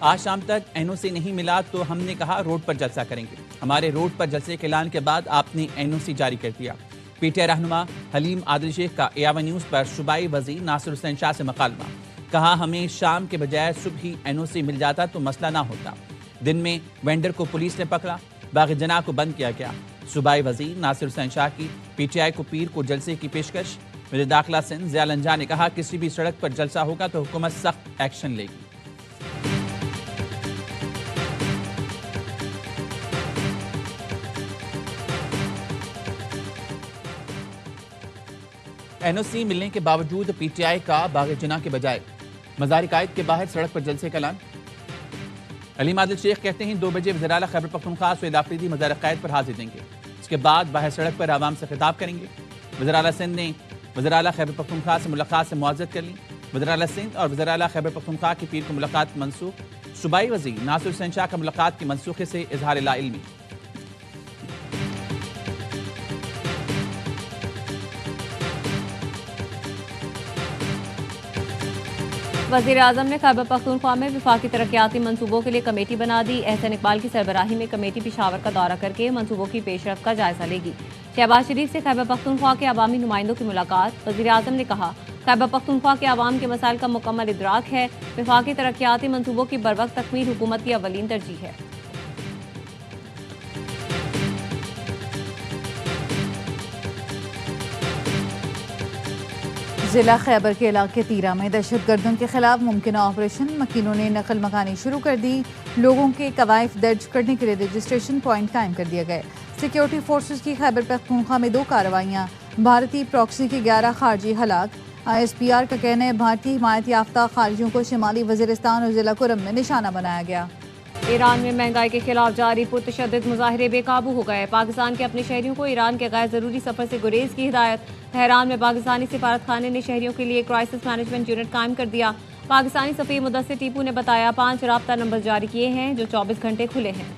आज शाम तक एनओसी नहीं मिला तो हमने कहा रोड पर जलसा करेंगे। हमारे रोड पर जलसे के ऐलान के बाद आपने एनओसी जारी कर दिया। पीटीआई रहनुमा हलीम आदिल शेख का एआवन न्यूज पर सूबाई वजीर नासिर हुसैन शाह से मुकालमा। कहा हमें शाम के बजाय सुबह ही एनओसी मिल जाता तो मसला ना होता। दिन में वेंडर को पुलिस ने पकड़ा, बाग़ जना को बंद किया गया। सूबाई वजीर नासिर हुसैन शाह की पीटीआई को पीर को जलसे की पेशकश। वज़ीर दाखिला सिंध ज़िया लंजा ने कहा किसी भी सड़क पर जलसा होगा तो हुकूमत सख्त एक्शन लेगी। एनओसी मिलने के बावजूद पीटीआई का बाग़ जना के बजाय मज़ार कायद के बाहर सड़क पर जलसे का ऐलान। हलीम आदिल शेख कहते हैं 2 बजे वज़ीर आला खैबर पख्तूनख्वा सुहेल आफरीदी मज़ार कायद पर हाजिर देंगे। इसके बाद बाहर सड़क पर आवाम से खिताब करेंगे। वज़ीर आला सिंध ने वज़ीर आला खैबर पख्तूनख्वा से मुलाकात से मुआज़रत कर ली। वज़ीर आला सिंध और वज़ीर आला खैबर पख्तूनख्वा की पीर को मुलाकात मनसूख। सूबाई वज़ीर नासिर हुसैन शाह का मुलाकात की मनसूखे से इजहार ला इल्मी। वज़ीर आज़म ने खैबर पख्तूनख्वा में वफाकी तरक्याती मनसूबों के लिए कमेटी बना दी। एहसन इकबाल की सरबराही में कमेटी पेशावर का दौरा करके मनसूबों की पेशरफ्त का जायजा लेगी। शहबाज शरीफ से खैबर पख्तूनख्वा के अवामी नुमाइंदों की मुलाकात। वज़ीर आज़म ने कहा खैबर पख्तूनख्वा के अवाम के मसाइल का मुकम्मल इदराक है। वफाकी तरक्याती मनसूबों की बरवक्त तकमील हुकूमत की अवलीन तरजीह है। जिला खैबर के इलाके तीरा में दहशतगर्दों के खिलाफ मुमकिन ऑपरेशन। मकीनों ने नकल मकानी शुरू कर दी। लोगों के कवायफ दर्ज करने के लिए रजिस्ट्रेशन पॉइंट कायम कर दिए गए। सिक्योरिटी फोर्सेज की खैबर पख्तूनख्वा में 2 कार्रवाइयाँ। भारतीय प्रॉक्सी के 11 खारजी हलाक। ISPR का कहना है भारतीय हिमायत याफ्ता खारजियों को शिमाली वजीरिस्तान और जिला कुरम में निशाना बनाया गया। ईरान में महंगाई के खिलाफ जारी पुरतशद्दुद मुजाहिरे बेकाबू हो गए। पाकिस्तान के अपने शहरियों को ईरान के गैर जरूरी सफर से गुरेज की हिदायत। तेहरान में पाकिस्तानी सिफारत खाने ने शहरियों के लिए क्राइसिस मैनेजमेंट यूनिट कायम कर दिया। पाकिस्तानी सफ़ी मुदस्सिर टीपू ने बताया 5 राब्ता नंबर जारी किए हैं जो 24 घंटे खुले हैं।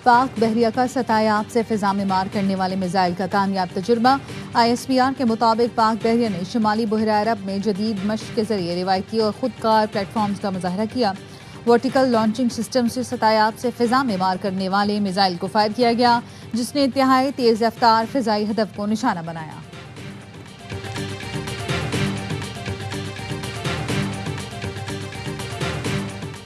पाक बहरिया का सतायाब से फिजा में मार करने वाले मिसाइल का कामयाब तजुर्बा। ISPR के मुताबिक पाक बहरिया ने शुमाली बहरा अरब में जदीद मश्क के जरिए रिवायती और खुदकार प्लेटफॉर्म्स का मुजाहरा किया। वर्टिकल लॉन्चिंग सिस्टम से सतायाब से फिजा में मार करने वाले मिसाइल को फायर किया गया, जिसने इंतहाई तेज रफ्तार फिजाई हदफ को निशाना बनाया।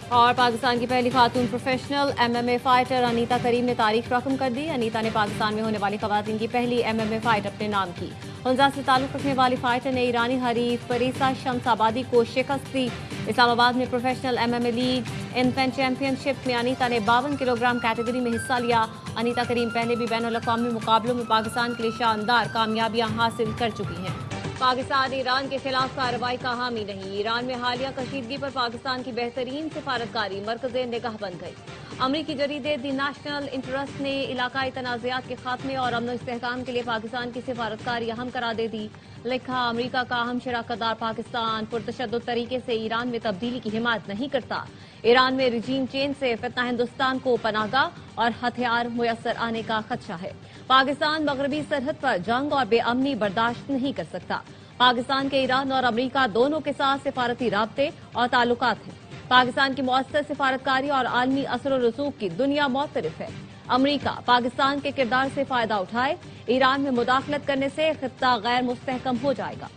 और पाकिस्तान की पहली खातून प्रोफेशनल MMA फाइटर अनीता करीम ने तारीख रकम कर दी। अनीता ने पाकिस्तान में होने वाली खवातीन की पहली MMA फाइट अपने नाम की। हुंजा से ताल्लुक रखने वाली फाइटर ने ईरानी हरीफ परीसा शम्साबादी को शिकस्त दी। इस्लामाबाद में professional MMA league infant championship में अनीता ने 52 किलोग्राम कैटेगरी में हिस्सा लिया। अनीता करीम पहले भी बैनुल-अक़वामी मुकाबलों में पाकिस्तान के लिए शानदार कामयाबियां हासिल कर चुकी हैं। पाकिस्तान ईरान के खिलाफ कार्रवाई का हामी नहीं। ईरान में हालिया कशीदगी पर पाकिस्तान की बेहतरीन सिफारतकारी मरकज़े निगाह बन गई। अमरीकी जरीदे दी नेशनल इंटरेस्ट ने इलाकाई तनाज़ात के खात्मे और अमन इस्तेहकाम के लिए पाकिस्तान की सिफारतकारी अहम करार दे दी। लिखा अमरीका का अहम शराकतदार पाकिस्तान पुरतशद्दुद तरीके से ईरान में तब्दीली की हिमायत नहीं करता। ईरान में रिजीम चेंज से फितना हिंदुस्तान को पनाहगाह और हथियार मुयस्सर आने का खदशा है। पाकिस्तान मगरबी सरहद पर जंग और बेअमनी बर्दाश्त नहीं कर सकता। पाकिस्तान के ईरान और अमरीका दोनों के साथ सिफारती राब्ते और ताल्लुकात हैं। पाकिस्तान की मौसर सिफारतकारी और आलमी असर और रसूख की दुनिया मुख्तलिफ है। अमरीका पाकिस्तान के किरदार से फायदा उठाए, ईरान में मुदाखलत करने से खित्ता गैर मुस्तहकम हो जाएगा।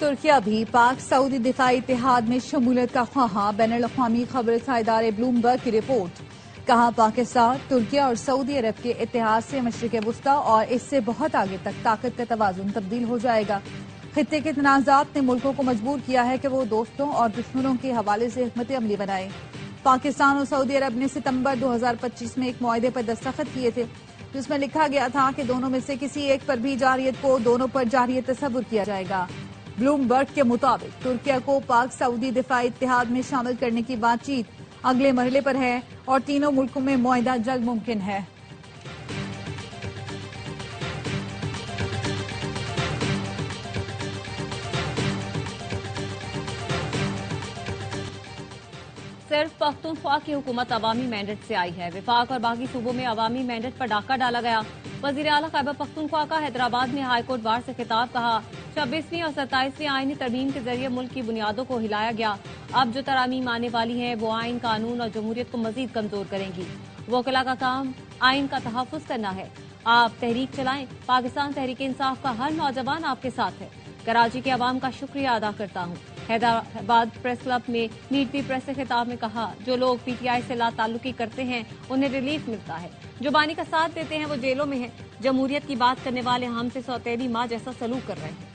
तुर्किया भी पाक सऊदी दिफाई इत्तेहाद में शमूलियत का ख्वाहा। बैनुल-अक़वामी खबर इदारे ब्लूमबर्ग की रिपोर्ट। कहा पाकिस्तान तुर्किया और सऊदी अरब के इत्तेहाद से मशरिक़ वुस्ता और इससे बहुत आगे तक ताकत का तवाज़ुन तब्दील हो जाएगा। खित्ते के तनाज़ात ने मुल्कों को मजबूर किया है कि वो दोस्तों और दुश्मनों के हवाले से हिकमत अमली बनाए। पाकिस्तान और सऊदी अरब ने सितंबर 2025 में एक मुआहदे पर दस्तखत किए थे, जिसमें लिखा गया था कि दोनों में से किसी एक पर भी जारियत को दोनों पर जारियत तस्वुर किया जाएगा। ब्लूमबर्ग के मुताबिक तुर्किया को पाक सऊदी दिफाई इत्तेहाद में शामिल करने की बातचीत अगले मरहले पर है और तीनों मुल्कों में मुआहदा जल्द मुमकिन है। सिर्फ पख्तूनख्वा की हुकूमत अवामी मैंडेट से आई है। विफाक और बाकी सूबों में अवामी मैंडेट पर डाका डाला गया। वजीर आला खैबर पख्तूनख्वा का हैदराबाद में हाईकोर्ट बार से खिताब, कहा 26वीं और 27वीं आईनी तरमीम के जरिए मुल्क की बुनियादों को हिलाया गया। अब जो तरामीम आने वाली हैं वो आइन, कानून और जमहूरियत को मजीद कमजोर करेंगी। वोकला का काम आइन का तहफ्फुज करना है। आप तहरीक चलाएं। पाकिस्तान तहरीक इंसाफ का हर नौजवान आपके साथ है। कराची के अवाम का शुक्रिया अदा करता हूँ। हैदराबाद प्रेस क्लब में मीट दी प्रेस से खिताब में कहा, जो लोग पीटीआई से लाताल्लुकी करते हैं उन्हें रिलीफ मिलता है, जो बानी का साथ देते हैं वो जेलों में हैं। जमहूरियत की बात करने वाले हमसे सौतेली माँ जैसा सलूक कर रहे हैं।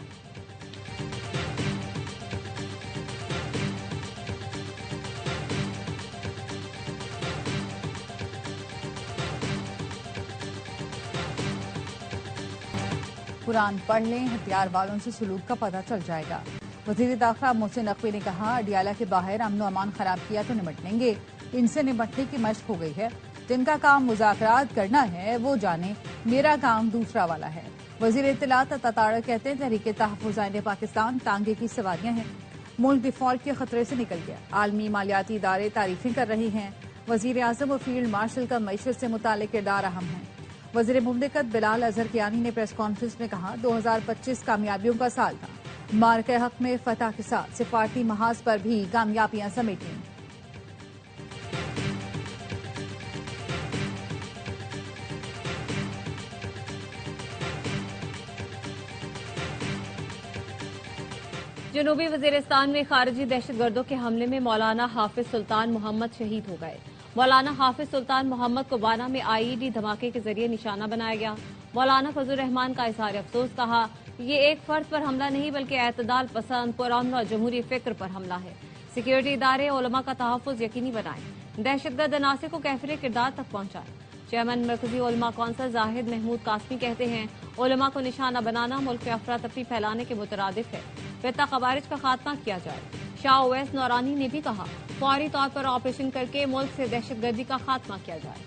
कुरान पढ़ लें, हथियार वालों से सलूक का पता चल जाएगा। वजीर दाखिला मोहसिन नकवी ने कहा, अडियाला के बाहर अमन अमान खराब किया तो निपट लेंगे। इनसे निपटने की मशक हो गई है। जिनका काम मुज़ाकरात करना है वो जाने, मेरा काम दूसरा वाला है। वजीर इत्तलात ताताड़ा कहते हैं, तहरीक तहफ़्फ़ुज़ आइन पाकिस्तान तांगे की सवारियां हैं। मुल्क डिफॉल्ट के खतरे से निकल गया। आलमी मालियाती इदारे तारीफें कर रहे हैं। वजीर आज़म और फील्ड मार्शल का मईशत से मुताल्लिक़ किरदार अहम है। वज़ीर मुमलिकत बिलाल अजहर कियानी ने प्रेस कॉन्फ्रेंस में कहा, 2025 कामयाबियों का साल था। मार्के हक में फतह के साथ सिफारती महाज पर भी कामयाबियां समेटी। जनूबी वजीरिस्तान में खारजी दहशतगर्दों के हमले में मौलाना हाफिज सुल्तान मोहम्मद शहीद हो गए। मौलाना हाफिज सुल्तान मोहम्मद को बाना में आईईडी धमाके के जरिए निशाना बनाया गया। मौलाना फजल रहमान का इजहार अफसोस, कहा, ये एक फर्द पर हमला नहीं बल्कि एतदाल पसंद, पुरअमन और जमहूरी फिक्र पर हमला है। सिक्योरिटी इदारे उलमा का तहफ्फुज यकीनी बनाएं। दहशतगर्द अनासर को कैफिर किरदार तक पहुंचाएं। चेयरमैन मरकजी उलमा कौंसिल जाहिद महमूद कासमी कहते हैं, उलमा को निशाना बनाना मुल्क में अफरा तफरी फैलाने के मुतरादिफ है। फितना खवारिज का खात्मा किया जाए। शाह ओवैस नौरानी ने भी कहा, फौरी तौर पर ऑपरेशन करके मुल्क से दहशतगर्दी का खात्मा किया जाए।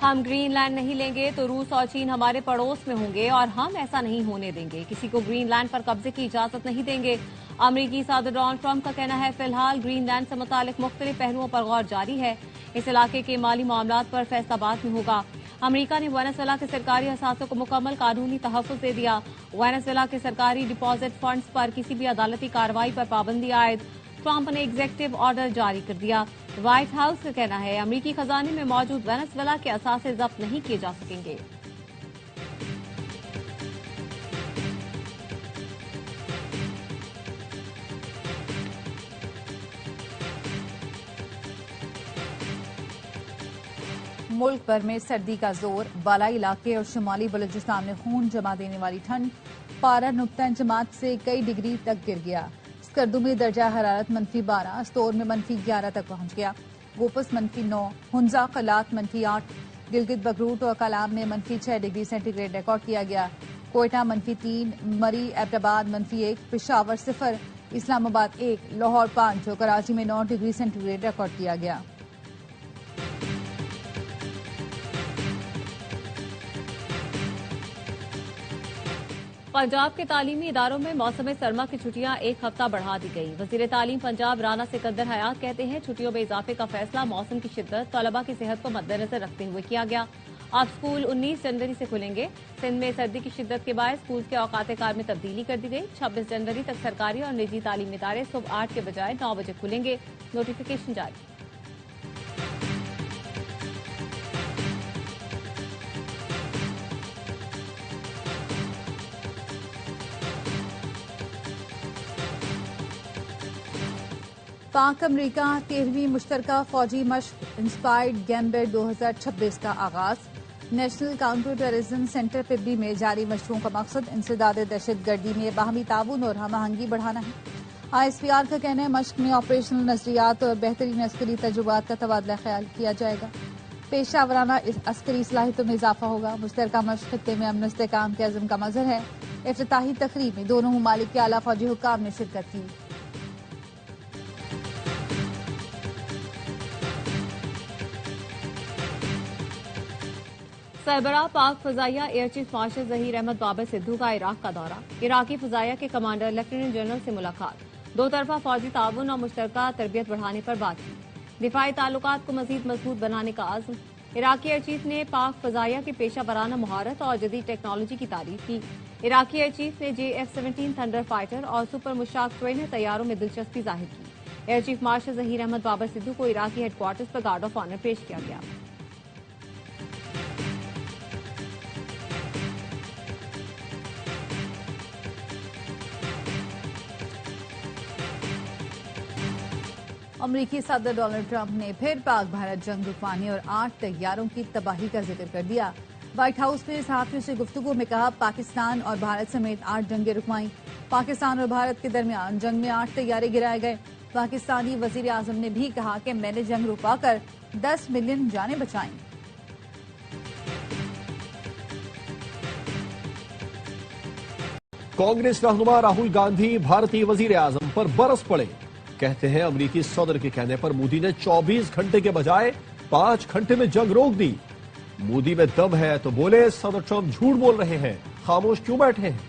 हम ग्रीनलैंड नहीं लेंगे तो रूस और चीन हमारे पड़ोस में होंगे और हम ऐसा नहीं होने देंगे। किसी को ग्रीनलैंड पर कब्जे की इजाजत नहीं देंगे। अमरीकी सदर डोनाल्ड ट्रंप का कहना है, फिलहाल ग्रीनलैंड से मुतालिक मुख्तलिफ पहलुओं पर गौर जारी है। इस इलाके के माली मामलात पर फैसला बाद में होगा। अमरीका ने वेनेजुएला के सरकारी असासों को मुकम्मल कानूनी तहफ्फुज दे दिया। वेनेजुएला के सरकारी डिपॉजिट फंड्स पर किसी भी अदालती कार्रवाई पर पाबंदी आयद। ट्रंप ने एग्जीक्यूटिव ऑर्डर जारी कर दिया। व्हाइट हाउस का कहना है, अमरीकी खजाने में मौजूद वेनेजुएला के असासे जब्त नहीं किए जा सकेंगे। मुल्क भर में सर्दी का जोर, बालाई इलाके और शुमाली बलूचिस्तान में खून जमा देने वाली ठंड। पारा नुक्ता जमात से कई डिग्री तक गिर गया। स्कर्दू में दर्जा हरारत -12, स्टोर में -11 तक पहुंच गया। गोपस -9, हुंजा कलात -8, गिलगित बगरूट और कलाम में -6 डिग्री सेंटीग्रेड रिकॉर्ड किया गया। कोयटा -3, मरी एबटाबाद -1, पिशावर 0, इस्लामाबाद 1, लाहौर 5 और कराची में 9 डिग्री सेंटीग्रेड रिकॉर्ड किया गया। पंजाब के तालीमी इदारों में मौसम सरमा की छुट्टियां एक हफ्ता बढ़ा दी गई। वजीर तालीम पंजाब राना सिकंदर हयात कहते हैं, छुट्टियों में इजाफे का फैसला मौसम की शिद्दत, तलबा की सेहत को मद्देनजर रखते हुए किया गया। अब स्कूल 19 जनवरी से खुलेंगे। सिंध में सर्दी की शिद्दत के बाद स्कूल के औकात कार में तब्दीली कर दी गई। 26 जनवरी तक सरकारी और निजी तालीमी इदारे सुबह 8 के बजाय 9 बजे खुलेंगे। नोटिफिकेशन जारी। पाक अमरीका 13वीं मुश्तरका फौजी मश्क इंस्पायर्ड गैम्बिट 2026 का आगाज। नेशनल काउंटर टेररिज्म सेंटर पिबली में जारी मशकों का मकसद इंसदाद दहशतगर्दी में बाहमी ताउन और हम आहंगी बढ़ाना है। ISPR का कहना है, मश्क में ऑपरेशनल नजरियात और बेहतरीन अस्करी तजुर्बात का तबादला ख्याल किया जाएगा। पेशा वराना अस्करी सलाहियतों में इजाफा होगा। मुश्तरका मश्क खित्ते में अमन इस्तेहकाम के अज़्म का मज़हर है। इफ्तिताही तकरीब में दोनों ममालिक के आला फौजी हुक्काम ने शिरकत की। सरबराह पाक फजाइया air chief marshal Zaheer Ahmed Babar Sidhu का इराक का दौरा, इराकी फजाइया के कमांडर लेफ्टिनेंट जनरल से मुलाकात, दो तरफा फौजी ताउन और मुश्तरका तरबियत बढ़ाने पर बातचीत, दिफाई ताल्लुकात को मजीद मजबूत बनाने का आज़म। इराकी एयर चीफ ने पाक फजाइया की पेशा वराना महारत और जदीद टेक्नोलॉजी की तारीफ की। इराकी एयर चीफ ने JF-17 थंडर फाइटर और सुपर मुश्ताक ट्रेनर तैयारों में दिलचस्पी जाहिर की। Air chief marshal Zaheer Ahmed Babar Sidhu को इराकी हेडक्वार्टर्स पर गार्ड ऑफ ऑनर पेश किया गया। अमरीकी सदर डोनाल्ड ट्रंप ने फिर पाक भारत जंग रुकवाने और 8 तैयारों की तबाही का जिक्र कर दिया। व्हाइट हाउस में सहाफियों से गुफ्तगू में कहा, पाकिस्तान और भारत समेत 8 जंगें रुकवाई। पाकिस्तान और भारत के दरमियान जंग में 8 तैयारे गिराए गए। पाकिस्तानी वजीर आजम ने भी कहा कि मैंने जंग रुकवाकर 10 मिलियन जानें बचाई। कांग्रेस रहनुमा राहुल गांधी भारतीय वजीर आजम पर बरस पड़े। कहते हैं अमरीकी सदर के कहने पर मोदी ने 24 घंटे के बजाय 5 घंटे में जंग रोक दी। मोदी में दम है तो बोले, सदर ट्रंप झूठ बोल रहे हैं, खामोश क्यों बैठे हैं?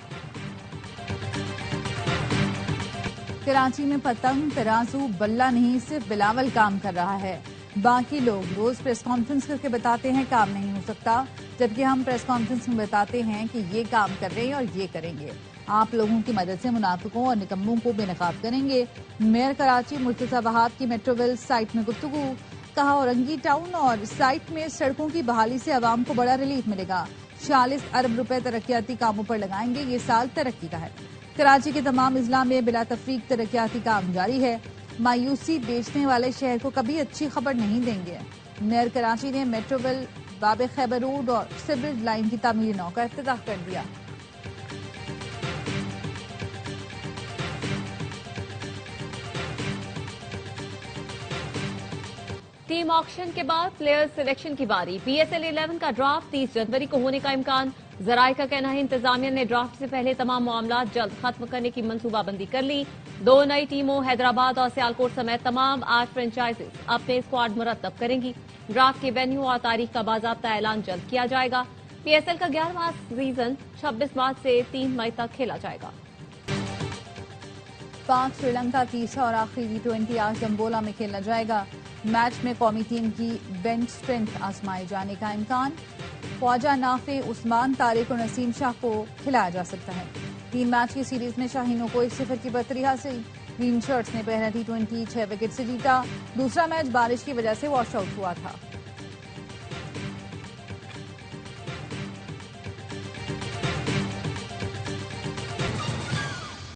कराची में पतंग, तराजू, बल्ला नहीं, सिर्फ बिलावल काम कर रहा है। बाकी लोग रोज प्रेस कॉन्फ्रेंस करके बताते हैं काम नहीं हो सकता, जबकि हम प्रेस कॉन्फ्रेंस में बताते हैं कि ये काम कर रहे हैं और ये करेंगे। आप लोगों की मदद से मुनाफिकों और निकम्मों को बेनकाब करेंगे। मेयर कराची मुर्तजा वहाब की मेट्रोवेल साइट में गुफ्तगू, कहा औरंगी टाउन और साइट में सड़कों की बहाली से आवाम को बड़ा रिलीफ मिलेगा। 46 अरब रुपए तरक्याती कामों पर लगाएंगे। ये साल तरक्की का है। कराची के तमाम इजला में बिला तफरीक तरक्याती काम जारी है। मायूसी बेचने वाले शहर को कभी अच्छी खबर नहीं देंगे। मेयर कराची ने मेट्रोवेल, बाब खैबर रोड और सिवरेज लाइन की तामीर नौ का इफ्तिताह कर दिया। टीम ऑक्शन के बाद प्लेयर्स सिलेक्शन की बारी। PSL 11 का ड्राफ्ट 30 जनवरी को होने का इम्कान। जराये का कहना है इंतजामिया ने ड्राफ्ट से पहले तमाम मामला जल्द खत्म करने की मंसूबाबंदी कर ली। 2 नई टीमों हैदराबाद और सियालकोट समेत तमाम 8 फ्रेंचाइजेस अपने स्क्वाड मुरतब करेंगी। ड्राफ्ट के वेन्यू और तारीख का बाज़ाब्ता ऐलान जल्द किया जाएगा। PSL का 11वां सीजन 26 मार्च से 3 मई तक खेला जाएगा। पाक श्रीलंका तीसरा और आखिरी T20 आज डम्बोला में खेला जाएगा। मैच में कौमी टीम की बेंच स्ट्रेंथ आजमाए जाने का इम्कान। ख्वाजा नाफे, उस्मान तारिक और नसीम शाह को खिलाया जा सकता है। 3 मैच की सीरीज में शाहीनों को 1-0 की बढ़तरी हासिल। ग्रीन शर्ट्स ने पहला T20 6 विकेट से जीता। दूसरा मैच बारिश की वजह से वॉश आउट हुआ था।